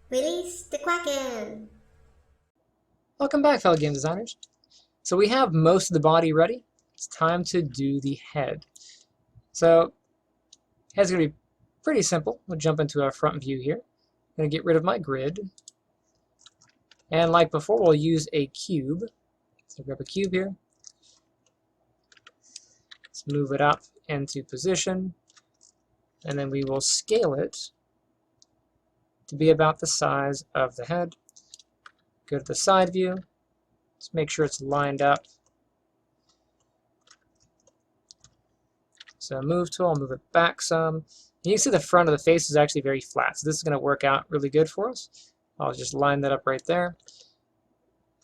Release the Kraken! Welcome back, fellow game designers. So we have most of the body ready. It's time to do the head. So head's going to be pretty simple. We'll jump into our front view here. I'm going to get rid of my grid. And like before, we'll use a cube. So grab a cube here. Let's move it up into position. And then we will scale it to be about the size of the head. Go to the side view. Let's make sure it's lined up. So move tool, I'll move it back some. And you can see the front of the face is actually very flat. So this is going to work out really good for us. I'll just line that up right there.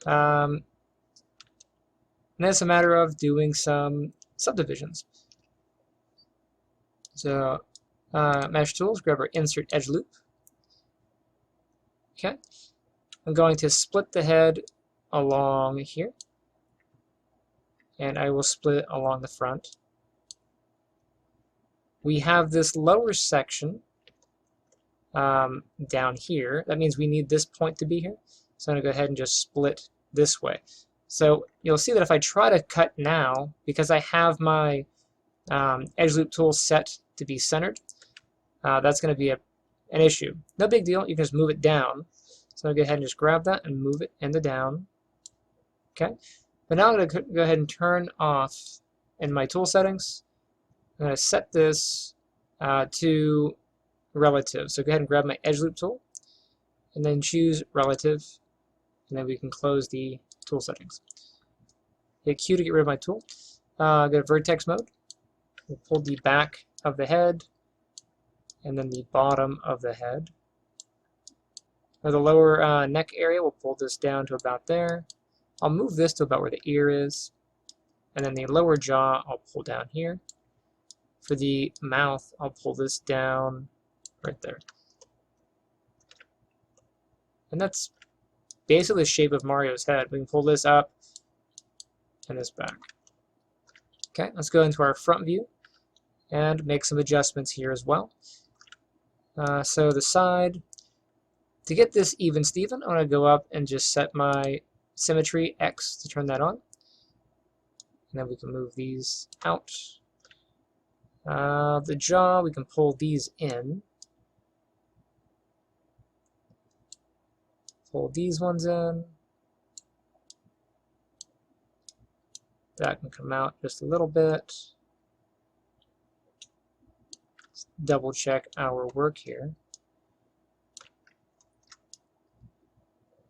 And then it's a matter of doing some subdivisions. So mesh tools, grab our insert edge loop. Okay. I'm going to split the head along here, and I will split it along the front. We have this lower section down here. That means we need this point to be here. So I'm going to go ahead and just split this way. So you'll see that if I try to cut now, because I have my edge loop tool set to be centered, that's going to be an issue. No big deal. You can just move it down. So I'll go ahead and just grab that and move it in the down. Okay. But now I'm going to go ahead and turn off in my tool settings. I'm going to set this to relative. So go ahead and grab my edge loop tool and then choose relative. And then we can close the tool settings. Hit Q to get rid of my tool. Go to Vertex Mode. We'll pull the back of the head and then the bottom of the head. For the lower neck area, we'll pull this down to about there. I'll move this to about where the ear is. And then the lower jaw, I'll pull down here. For the mouth, I'll pull this down right there. And that's basically the shape of Mario's head. We can pull this up and this back. Okay, let's go into our front view and make some adjustments here as well. So the side, to get this even Steven, I'm going to go up and just set my symmetry X to turn that on. And then we can move these out. The jaw, we can pull these in. Pull these ones in. That can come out just a little bit. Let's double check our work here.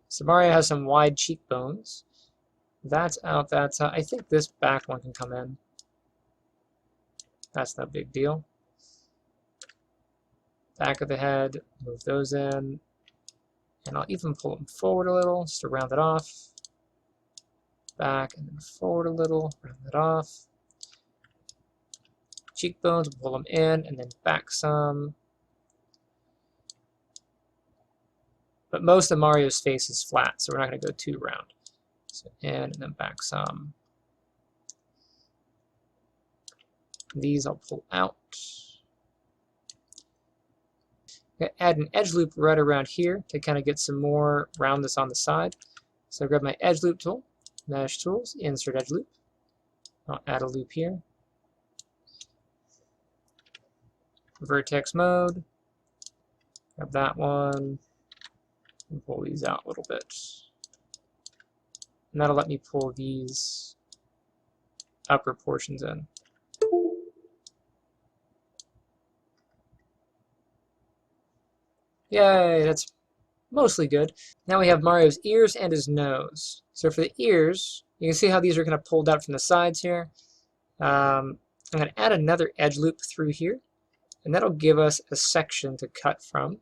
So Mario has some wide cheekbones. That's out, that's out. I think this back one can come in. That's no big deal. Back of the head, move those in. And I'll even pull them forward a little, just to round it off. Back and then forward a little, round it off. Cheekbones, pull them in and then back some. But most of Mario's face is flat, so we're not going to go too round. So in and then back some. These I'll pull out. Add an edge loop right around here to kind of get some more roundness on the side. So grab my edge loop tool, mesh tools, insert edge loop. I'll add a loop here. Vertex mode. Grab that one. And pull these out a little bit. And that'll let me pull these upper portions in. Yay, that's mostly good. Now we have Mario's ears and his nose. So for the ears, you can see how these are kind of pulled out from the sides here. I'm going to add another edge loop through here, and that'll give us a section to cut from.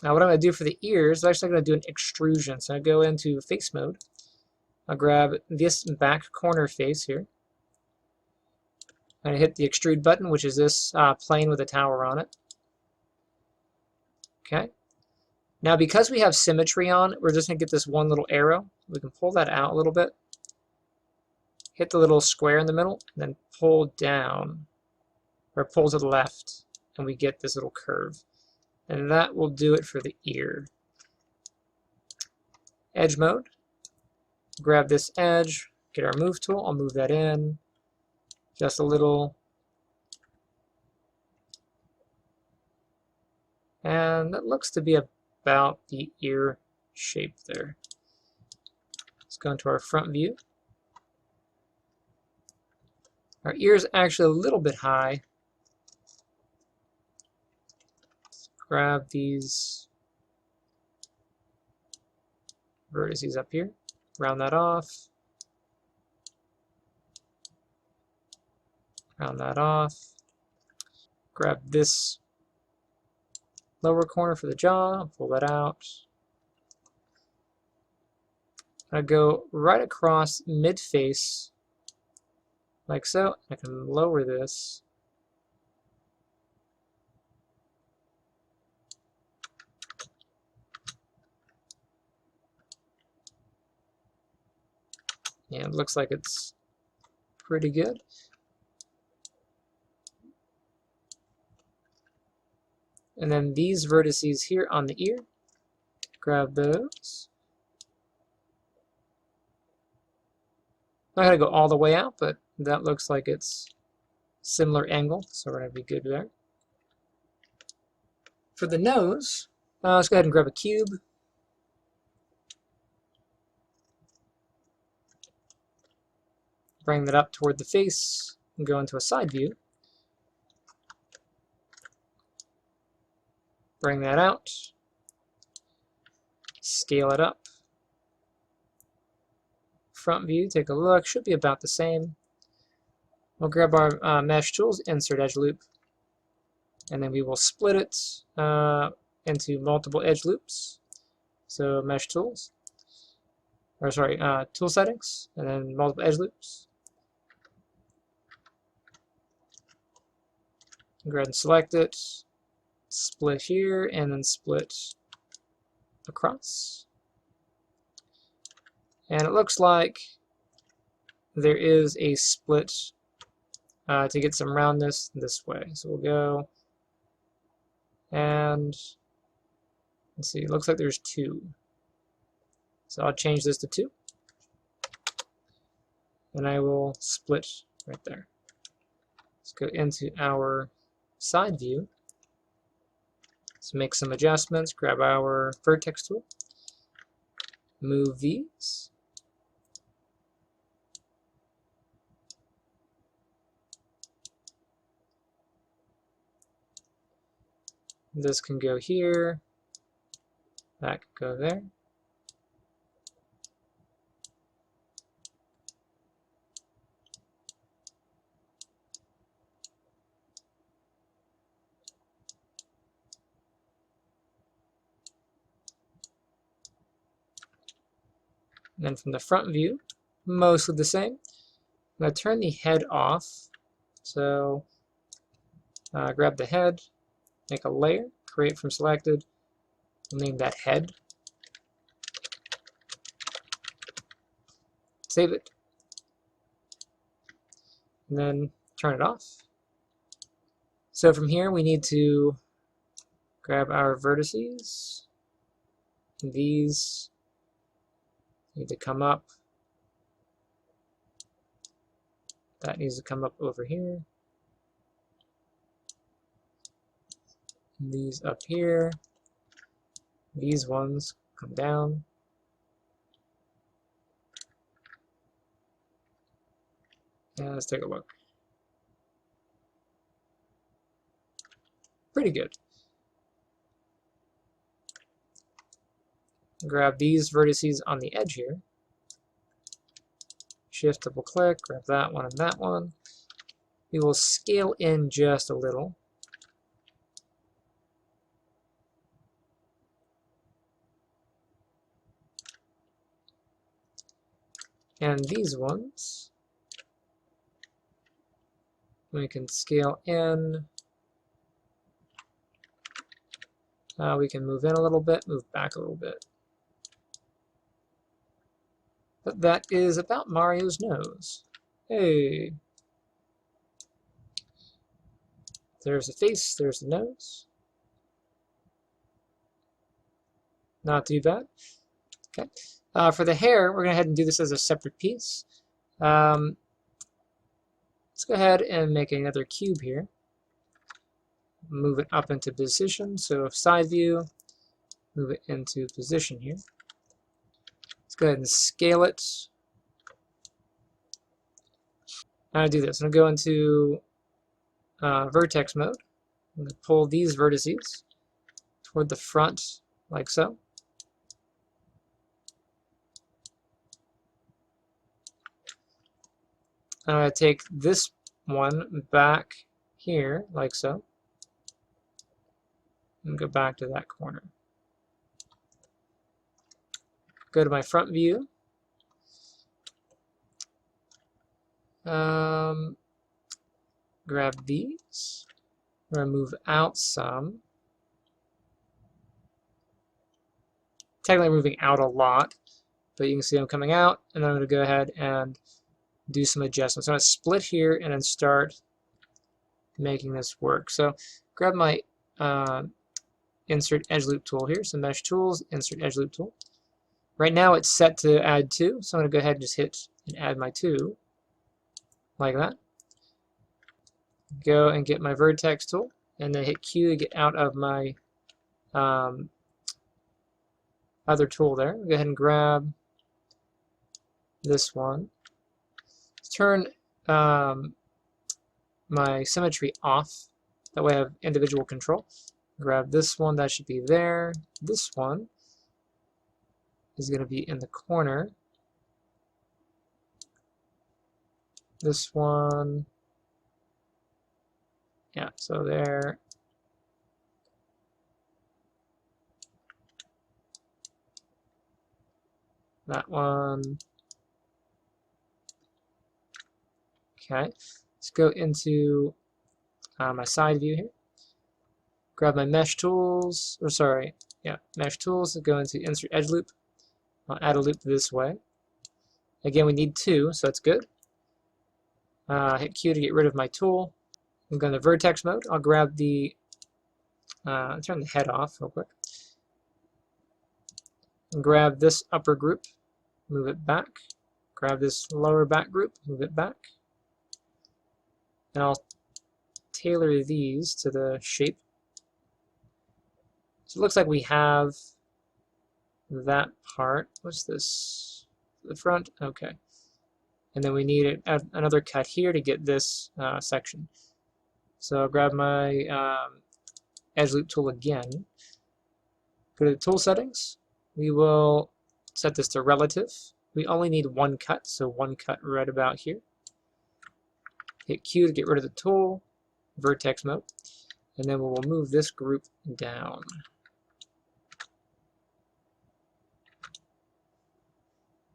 Now what I'm going to do for the ears, I'm actually going to do an extrusion. So I go into face mode. I'll grab this back corner face here. I'm going to hit the extrude button, which is this plane with a tower on it. Okay. Now because we have symmetry on, we're just going to get this one little arrow. We can pull that out a little bit. Hit the little square in the middle, and then pull down, or pull to the left, and we get this little curve. And that will do it for the ear. Edge mode. Grab this edge, get our move tool, I'll move that in just a little. And that looks to be about the ear shape there. Let's go into our front view. Our ear is actually a little bit high. Let's grab these vertices up here, round that off, round that off. Grab this lower corner for the jaw, pull that out. I go right across mid-face, like so. I can lower this. Yeah, it looks like it's pretty good. And then these vertices here on the ear, grab those. I'm not going to go all the way out, but that looks like it's similar angle, so we're going to be good there. For the nose, let's go ahead and grab a cube. Bring that up toward the face and go into a side view. Bring that out. Scale it up. Front view, take a look, should be about the same. We'll grab our mesh tools, insert edge loop, and then we will split it into multiple edge loops. So mesh tools, or sorry, tool settings, and then multiple edge loops. Go ahead and select it, split here, and then split across. And it looks like there is a split to get some roundness this way. So we'll go and let's see, it looks like there's 2. So I'll change this to 2. And I will split right there. Let's go into our side view. Let's make some adjustments, grab our Vertex Tool, move these. This can go here, that can go there. And then from the front view, mostly the same. I'm going to turn the head off. So grab the head, make a layer, create from selected, name that head. Save it. And then turn it off. So from here we need to grab our vertices. These need to come up. That needs to come up over here. These up here. These ones come down. And let's take a look. Pretty good. Grab these vertices on the edge here. Shift, double click, grab that one and that one. We will scale in just a little. And these ones, we can scale in. We can move in a little bit, move back a little bit. But that is about Mario's nose. Hey! There's the face, there's the nose. Not too bad. Okay. For the hair, we're going to go ahead and do this as a separate piece. Let's go ahead and make another cube here. Move it up into position. So side view, move it into position here. Let's go ahead and scale it. I'm going to do this. I'm going to go into Vertex Mode. I'm going to pull these vertices toward the front, like so. I'm going to take this one back here, like so, and go back to that corner. Go to my front view. Grab these. I'm going to move out some. Technically moving out a lot, but you can see I'm coming out, and then I'm going to go ahead and do some adjustments. So I'm going to split here and then start making this work. So grab my insert edge loop tool here, so mesh tools, insert edge loop tool. Right now it's set to add 2, so I'm going to go ahead and just hit and add my 2, like that. Go and get my vertex tool, and then hit Q to get out of my other tool there. Go ahead and grab this one. Let's turn my symmetry off. That way I have individual control. Grab this one, that should be there. This one is going to be in the corner. This one, yeah, so there. That one. Okay, let's go into my side view here. Grab my mesh tools, or sorry, yeah, mesh tools, go into insert edge loop. I'll add a loop this way. Again, we need 2, so that's good. Hit Q to get rid of my tool. I'm going to vertex mode. I'll grab the, turn the head off real quick. And grab this upper group, move it back. Grab this lower back group, move it back. And I'll tailor these to the shape. So it looks like we have that part. What's this? The front? Okay. And then we need another cut here to get this section. So I'll grab my edge loop tool again. Go to the tool settings. We will set this to relative. We only need 1 cut, so 1 cut right about here. Hit Q to get rid of the tool, vertex mode, and then we will move this group down.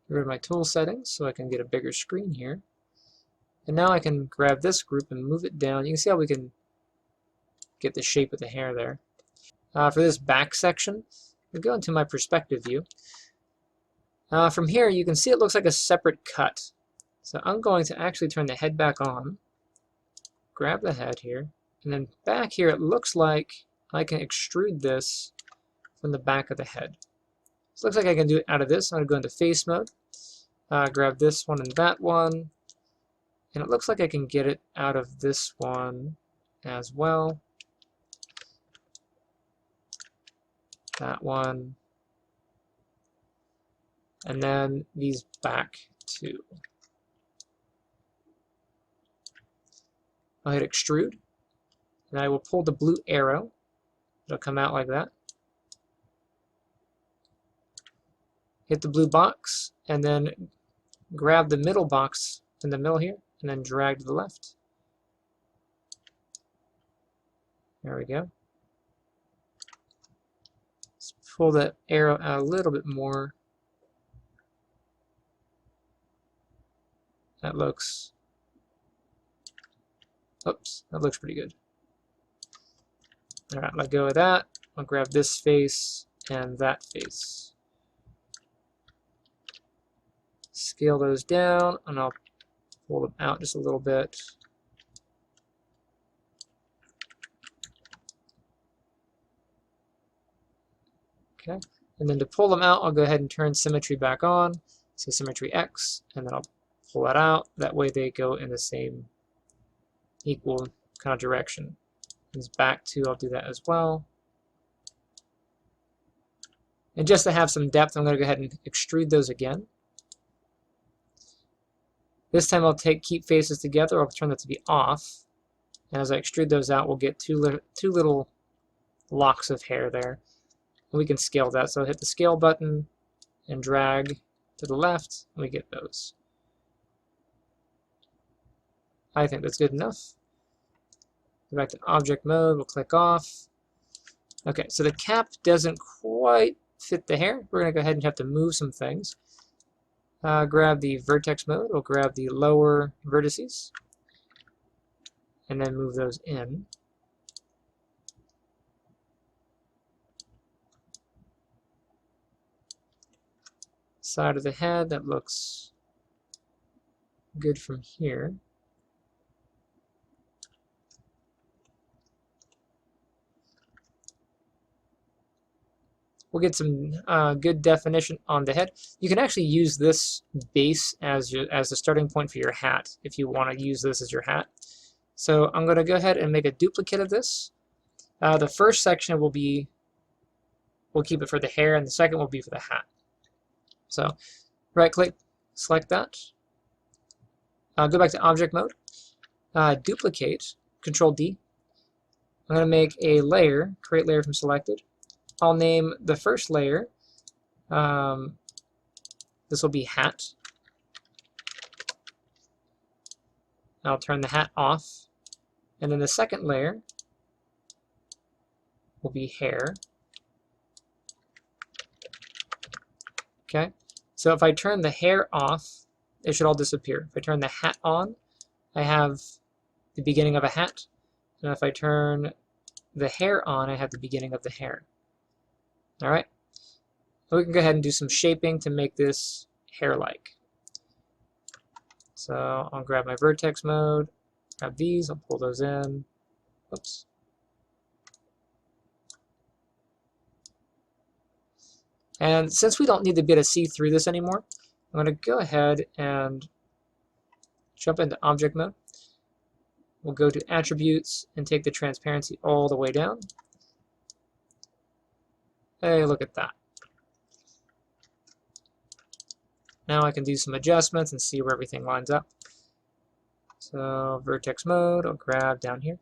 Get rid of my tool settings so I can get a bigger screen here. And now I can grab this group and move it down. You can see how we can get the shape of the hair there. For this back section, we go into my perspective view. From here, you can see it looks like a separate cut. So I'm going to actually turn the head back on, grab the head here, and then back here it looks like I can extrude this from the back of the head. So it looks like I can do it out of this. I'm going to go into face mode, grab this one and that one, and it looks like I can get it out of this one as well. That one. And then these back two. I'll hit extrude, and I will pull the blue arrow. It'll come out like that. Hit the blue box, and then grab the middle box in the middle here, and then drag to the left. There we go. Let's pull that arrow out a little bit more. That looks, oops, that looks pretty good. All right, let go of that. I'll grab this face and that face. Scale those down, and I'll pull them out just a little bit. Okay, And then to pull them out, I'll go ahead and turn symmetry back on. Say symmetry X, and then I'll pull that out. That way they go in the same equal kind of direction. It's back to, I'll do that as well. And just to have some depth, I'm going to go ahead and extrude those again. This time I'll keep faces together. I'll turn that to be off. And as I extrude those out, we'll get two little locks of hair there. And we can scale that. So I'll hit the scale button and drag to the left, and we get those. I think that's good enough. Go back to object mode, we'll click off. Okay, so the cap doesn't quite fit the hair. We're going to go ahead and have to move some things. Grab the vertex mode, we'll grab the lower vertices, and then move those in. Side of the head, that looks good from here. We'll get some good definition on the head. You can actually use this base as the starting point for your hat if you want to use this as your hat. So I'm going to go ahead and make a duplicate of this. The first section will be, we'll keep it for the hair, and the second will be for the hat. So right click, select that. Go back to object mode. Duplicate, Control D. I'm going to make a layer, create layer from selected. I'll name the first layer, this will be hat. I'll turn the hat off. And then the second layer will be hair. Okay, so if I turn the hair off, it should all disappear. If I turn the hat on, I have the beginning of a hat. And if I turn the hair on, I have the beginning of the hair. All right, we can go ahead and do some shaping to make this hair-like. So I'll grab my vertex mode, grab these, I'll pull those in. Oops. And since we don't need to be able to see through this anymore, I'm going to go ahead and jump into object mode. We'll go to attributes and take the transparency all the way down. Hey, look at that. Now I can do some adjustments and see where everything lines up. So vertex mode, I'll grab down here.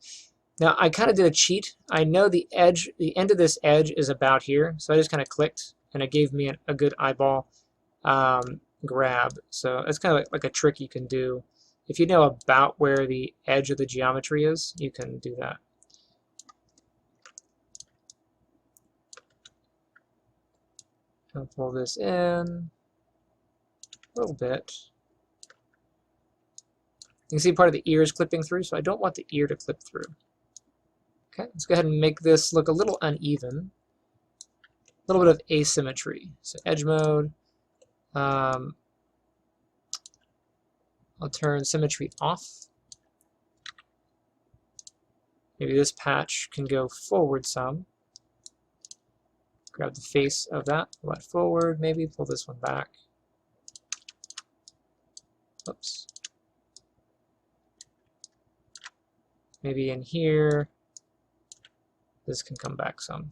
Now I kind of did a cheat. I know the edge, the end of this edge is about here, so I just kind of clicked and it gave me a good eyeball grab. So it's kind of like a trick you can do. If you know about where the edge of the geometry is, you can do that. I'll pull this in a little bit. You can see part of the ear is clipping through, so I don't want the ear to clip through. Okay, let's go ahead and make this look a little uneven. A little bit of asymmetry. So edge mode. I'll turn symmetry off. Maybe this patch can go forward some. Grab the face of that, pull that forward, maybe pull this one back. Oops. Maybe in here, this can come back some.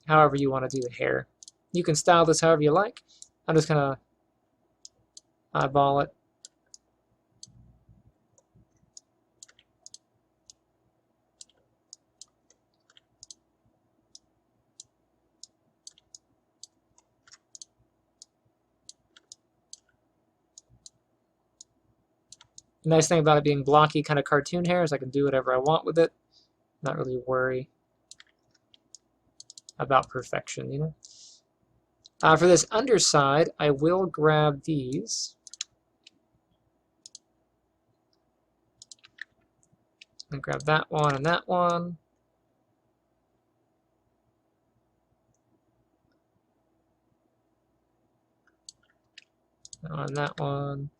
However you want to do the hair. You can style this however you like. I'm just going to eyeball it. The nice thing about it being blocky, kind of cartoon hair, is I can do whatever I want with it. Not really worry about perfection, you know. For this underside, I will grab these. And grab that one and that one. On that one,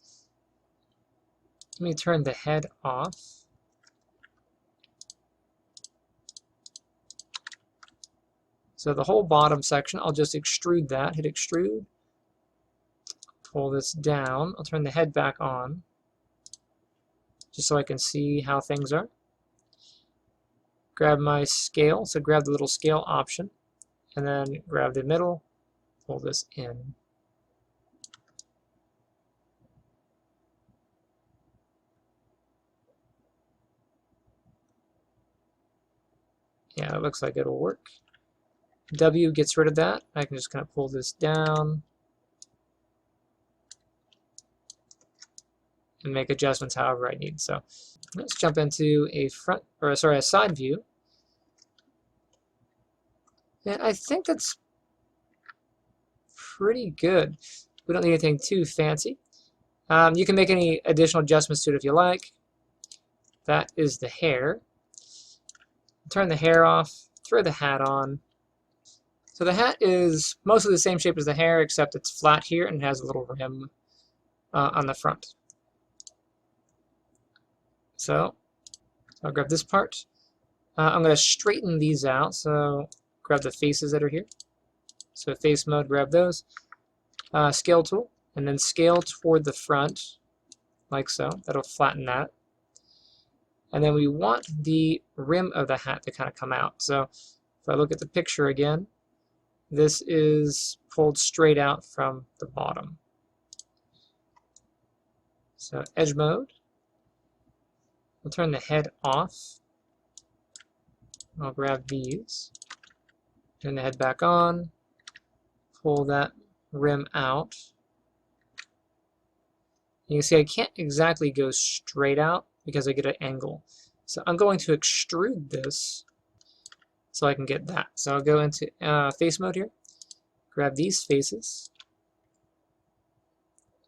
let me turn the head off. So the whole bottom section, I'll just extrude that, hit extrude, pull this down. I'll turn the head back on, just so I can see how things are. Grab my scale, so grab the little scale option, and then grab the middle, pull this in. Yeah, it looks like it'll work. W gets rid of that. I can just kind of pull this down and make adjustments however I need. So let's jump into a a side view. And I think that's pretty good. We don't need anything too fancy. You can make any additional adjustments to it if you like. That is the hair. Turn the hair off, throw the hat on. So the hat is mostly the same shape as the hair, except it's flat here and has a little rim on the front. So I'll grab this part. I'm going to straighten these out, so grab the faces that are here. So face mode, grab those. Scale tool, and then scale toward the front, like so. That'll flatten that. And then we want the rim of the hat to kind of come out. So if I look at the picture again, this is pulled straight out from the bottom. So edge mode. We'll turn the head off. I'll grab these. Turn the head back on. Pull that rim out. You can see I can't exactly go straight out because I get an angle. So I'm going to extrude this so I can get that. So I'll go into face mode here. Grab these faces.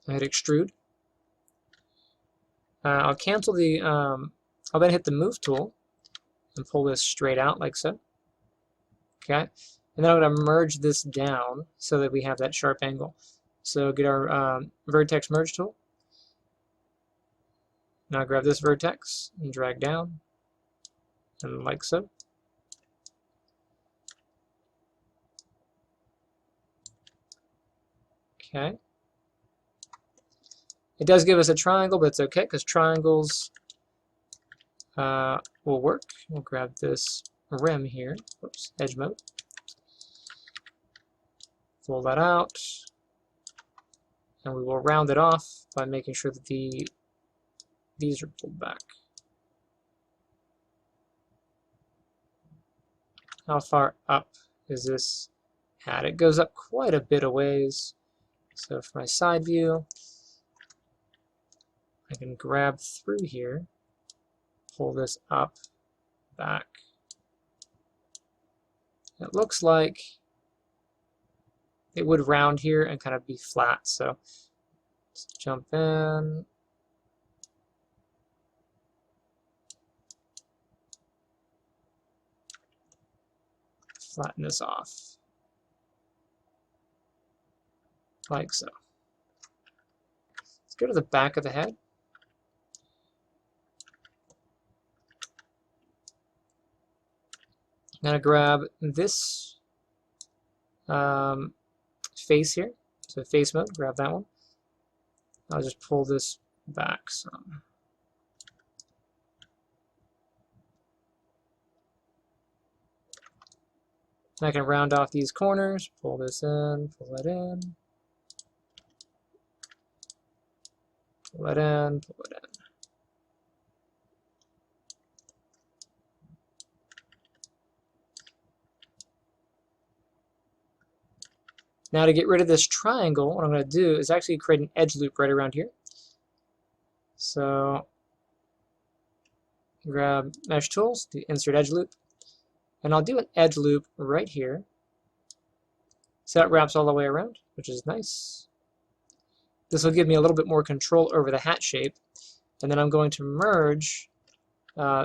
I hit extrude. I'll cancel the, I'll then hit the move tool and pull this straight out like so. Okay, and then I'm going to merge this down so that we have that sharp angle. So get our Vertex merge tool. Now grab this vertex and drag down, and like so. Okay. It does give us a triangle, but it's okay because triangles will work. We'll grab this rim here. Oops, edge mode. Pull that out, and we will round it off by making sure that these are pulled back. How far up is this hat? It goes up quite a bit of ways. So for my side view, I can grab through here, pull this up, back. It looks like it would round here and kind of be flat. So let's jump in. Flatten this off, like so. Let's go to the back of the head. I'm going to grab this face here, so face mode, grab that one. I'll just pull this back some. I can round off these corners, pull this in, pull that in, pull that in, pull it in. Now to get rid of this triangle, what I'm going to do is actually create an edge loop right around here. So grab Mesh Tools, do Insert Edge Loop, and I'll do an edge loop right here. So that wraps all the way around, which is nice. This will give me a little bit more control over the hat shape. And then I'm going to merge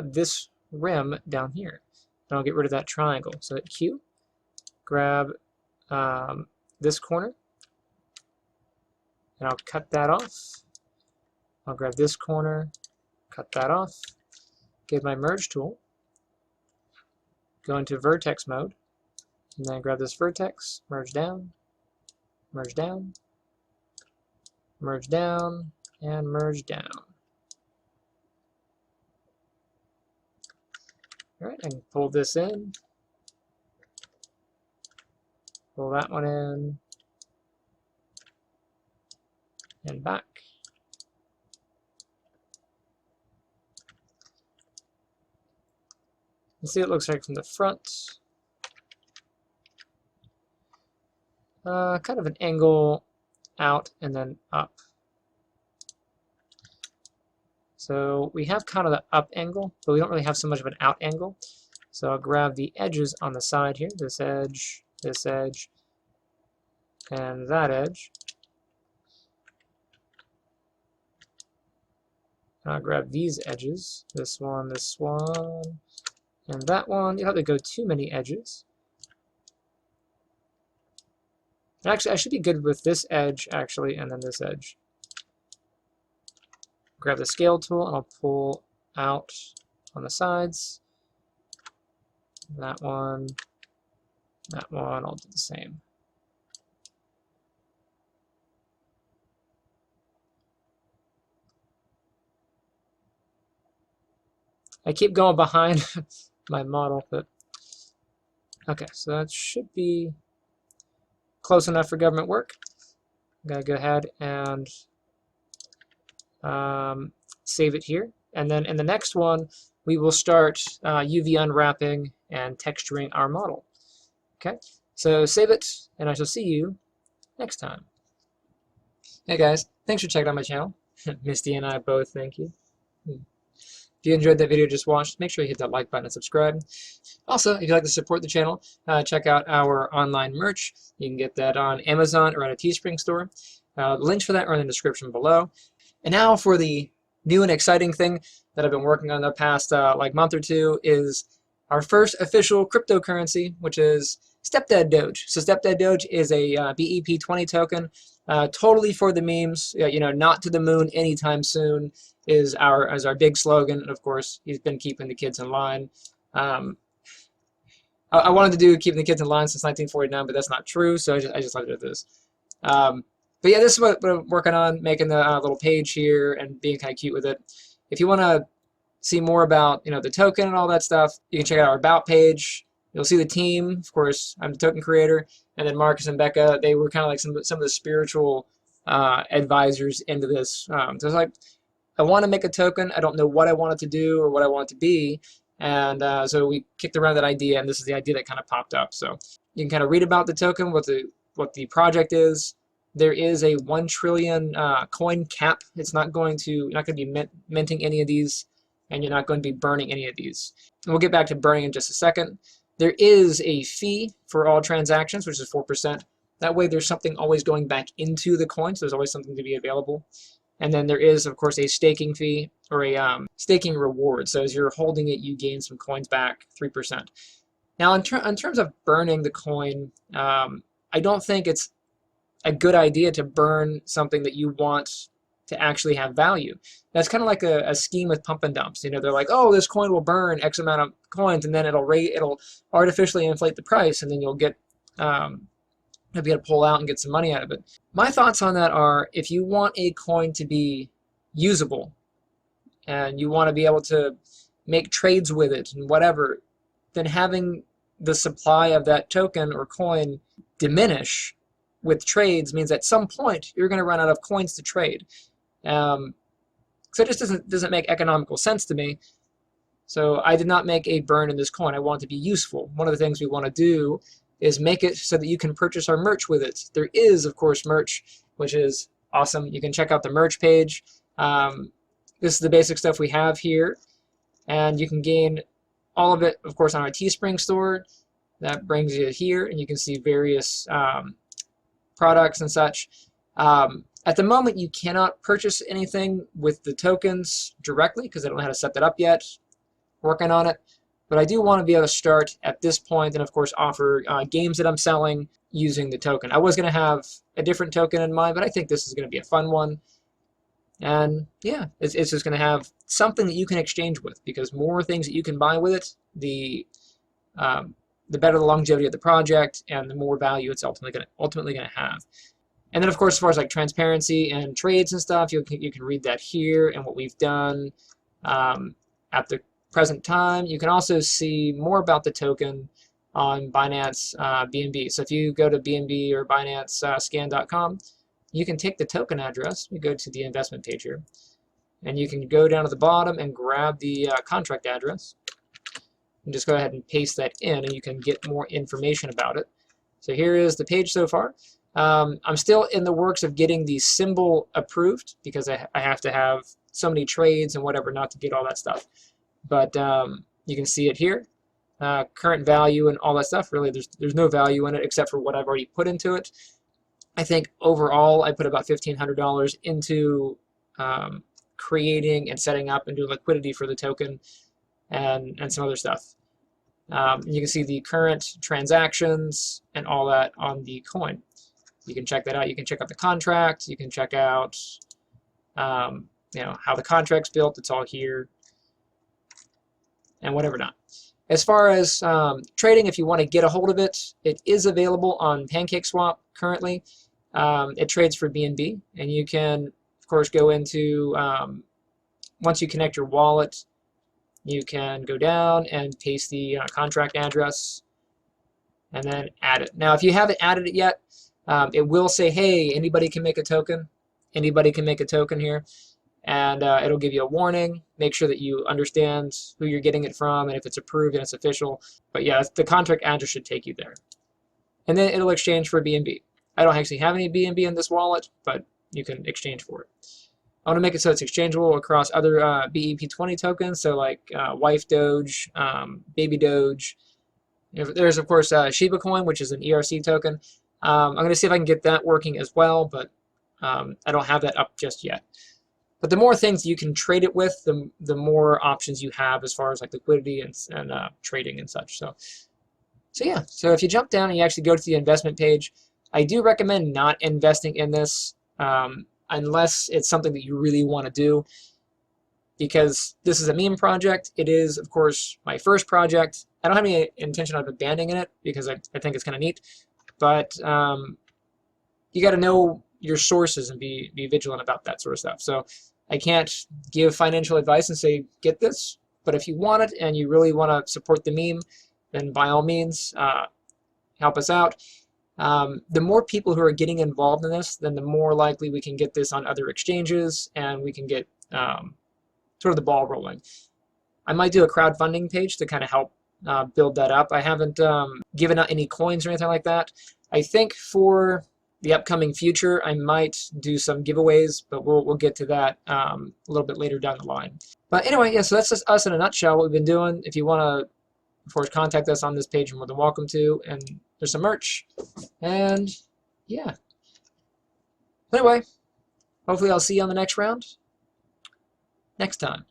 this rim down here. And I'll get rid of that triangle. So hit Q, grab this corner, and I'll cut that off. I'll grab this corner, cut that off, get my merge tool, go into vertex mode, and then grab this vertex, merge down, merge down, merge down, and merge down. Alright, I can pull this in, pull that one in, and back. You see what it looks like from the front. Kind of an angle out and then up. So we have kind of the up angle, but we don't really have so much of an out angle. So I'll grab the edges on the side here, this edge, and that edge. And I'll grab these edges, this one, and that one. You don't have to go too many edges. Actually, I should be good with this edge, actually, and then this edge. Grab the scale tool, and I'll pull out on the sides. That one, I'll do the same. I keep going behind my model, but okay, so that should be close enough for government work. I'm going to go ahead and save it here. And then in the next one, we will start UV unwrapping and texturing our model. Okay, so save it, and I shall see you next time. Hey guys, thanks for checking out my channel. Misty and I both thank you. If you enjoyed that video just watched, make sure you hit that like button and subscribe. Also, if you'd like to support the channel, check out our online merch. You can get that on Amazon or at a Teespring store. The links for that are in the description below. And now for the new and exciting thing that I've been working on the past like month or two is our first official cryptocurrency, which is Stepdad Doge. So Stepdad Doge is a BEP20 token, totally for the memes. You know, not to the moon anytime soon is our big slogan. And of course, he's been keeping the kids in line. I wanted to do keeping the kids in line since 1949, but that's not true. So I just left it at this. But yeah, this is what I'm working on, making the little page here and being kind of cute with it. If you want to see more about the token and all that stuff, you can check out our About page. You'll see the team. Of course, I'm the token creator, and then Marcus and Becca, they were kind of like some of the spiritual advisors into this. So it's like, I want to make a token. I don't know what I want it to do or what I want it to be. And so we kicked around that idea, and this is the idea that kind of popped up. So you can kind of read about the token, what the project is. There is a 1 trillion coin cap. It's not going to be minting any of these, and you're not going to be burning any of these. And we'll get back to burning in just a second. There is a fee for all transactions, which is 4%. That way there's something always going back into the coin, so there's always something to be available. And then there is, of course, a staking fee or a staking reward. So as you're holding it, you gain some coins back, 3%. Now, in terms of burning the coin, I don't think it's a good idea to burn something that you want to actually have value. That's kind of like a scheme with pump and dumps. They're like, oh, this coin will burn X amount of coins, and then it'll artificially inflate the price, and then you'll get you'll be able to pull out and get some money out of it. My thoughts on that are, if you want a coin to be usable and you want to be able to make trades with it and whatever, then having the supply of that token or coin diminish with trades means at some point you're going to run out of coins to trade. So it just doesn't make economical sense to me. So I did not make a burn in this coin. I want it to be useful. One of the things we want to do is make it so that you can purchase our merch with it. There is, of course, merch, which is awesome. You can check out the merch page. This is the basic stuff we have here. And you can gain all of it, of course, on our Teespring store. That brings you here, and you can see various products and such. At the moment, you cannot purchase anything with the tokens directly because I don't know how to set that up yet. Working on it. But I do want to be able to start at this point and, of course, offer games that I'm selling using the token. I was going to have a different token in mind, but I think this is going to be a fun one. And yeah, it's just going to have something that you can exchange with, because more things that you can buy with it, the better the longevity of the project and the more value it's ultimately going to have. And then, of course, as far as like transparency and trades and stuff, you can read that here and what we've done at the present time. You can also see more about the token on Binance BNB. So if you go to BNB or Binance scan.com, you can take the token address. We go to the investment page here, and you can go down to the bottom and grab the contract address and just go ahead and paste that in, and you can get more information about it. So here is the page so far. I'm still in the works of getting the symbol approved, because I have to have so many trades and whatever not to get all that stuff. But you can see it here. Current value and all that stuff. Really, there's no value in it except for what I've already put into it. I think overall I put about $1,500 into creating and setting up and doing liquidity for the token and some other stuff. You can see the current transactions and all that on the coin. You can check that out. You can check out the contract. You can check out how the contract's built. It's all here, and whatever not. As far as trading, if you want to get a hold of it, it is available on PancakeSwap currently. It trades for BNB, and you can, of course, go into, once you connect your wallet, you can go down and paste the contract address and then add it. Now, if you haven't added it yet, it will say, hey, anybody can make a token. Anybody can make a token here. And it'll give you a warning. Make sure that you understand who you're getting it from and if it's approved and it's official. But yeah, the contract address should take you there. And then it'll exchange for BNB. I don't actually have any BNB in this wallet, but you can exchange for it. I want to make it so it's exchangeable across other BEP20 tokens, so like Wife Doge, Baby Doge. There's, of course, Shiba Coin, which is an ERC token. I'm going to see if I can get that working as well, but I don't have that up just yet. But the more things you can trade it with, the more options you have as far as like liquidity and trading and such. So yeah, so if you jump down and you actually go to the investment page, I do recommend not investing in this unless it's something that you really want to do, because this is a meme project. It is, of course, my first project. I don't have any intention of abandoning it because I think it's kind of neat, but you got to know your sources and be vigilant about that sort of stuff. So I can't give financial advice and say, get this, but if you want it and you really want to support the meme, then by all means, help us out. The more people who are getting involved in this, then the more likely we can get this on other exchanges and we can get sort of the ball rolling. I might do a crowdfunding page to kind of help build that up. I haven't given out any coins or anything like that. I think for the upcoming future, I might do some giveaways, but we'll get to that a little bit later down the line. But anyway, yeah, so that's just us in a nutshell, what we've been doing. If you want to, of course, contact us on this page, you're more than welcome to. And there's some merch. And yeah. Anyway, hopefully I'll see you on the next round next time.